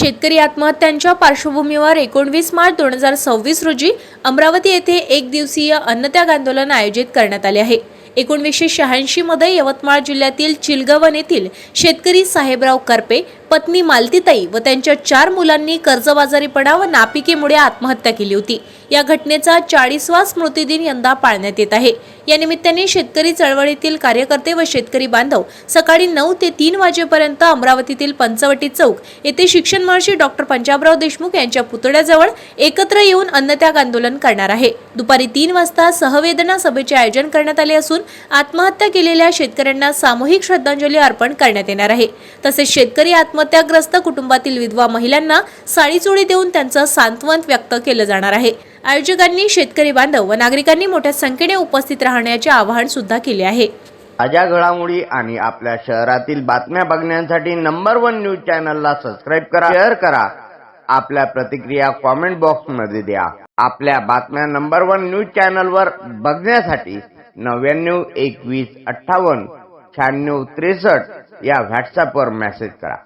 शेतकरी आत्महत्यांच्या पार्श्वभूमीवर 19 मार्च 2026 रोजी अमरावती येथे एक दिवसीय अन्नत्याग आंदोलन आयोजित करण्यात आले आहे। 1986 मध्ये यवतमाळ जिल्ह्यातील चिलगवन येथील शेतकरी साहेबराव करपे, पत्नी मालतीताई व त्यांच्या 4 मुलांनी कर्जबाजारीपणा व नापिकीमुळे आत्महत्या केली होती। या घटनेचा 40वा स्मृतिदिन यंदा पाळण्यात येत आहे। या निमित्ताने शेतकरी चळवळीतील कार्यकर्ते व शेतकरी बांधव सकाळी 9 ते 3 वाजेपर्यंत अमरावतीतील पंचवटी चौक येथे शिक्षण महर्षी डॉक्टर पंजाबराव देशमुख यांच्या पुतळ्याजवळ एकत्र येऊन अन्नत्याग आंदोलन करणार आहे। दुपारी 3 वाजता सहवेदना सभेचे आयोजन करण्यात आले असून आत्महत्या केलेल्या शेतकऱ्यांना सामूहिक श्रद्धांजली अर्पण करण्यात येणार आहे। तसेच शेतकरी आत्महत्याग्रस्त कुटुंबातील विधवा महिलांना साडीचोळी देऊन त्यांचं सांत्वन व्यक्त केलं जाणार आहे। आयोजकांनी शेतकरी बांधव व नागरिकांनी मोठ्या संख्येने उपस्थित राहण्याचे आवाहन सुद्धा केले आहे। ताज्या घडामोडी आणि आपल्या शहरातील बातम्या बघण्यासाठी नंबर 1 न्यूज चॅनलला सबस्क्राइब करा, शेअर करा, आपल्या प्रतिक्रिया कमेंट बॉक्स मध्ये द्या। आपल्या बातम्या नंबर 1 न्यूज चॅनलवर बघण्यासाठी 99 21 58 96 63 या व्हॉट्सअपवर मेसेज करा।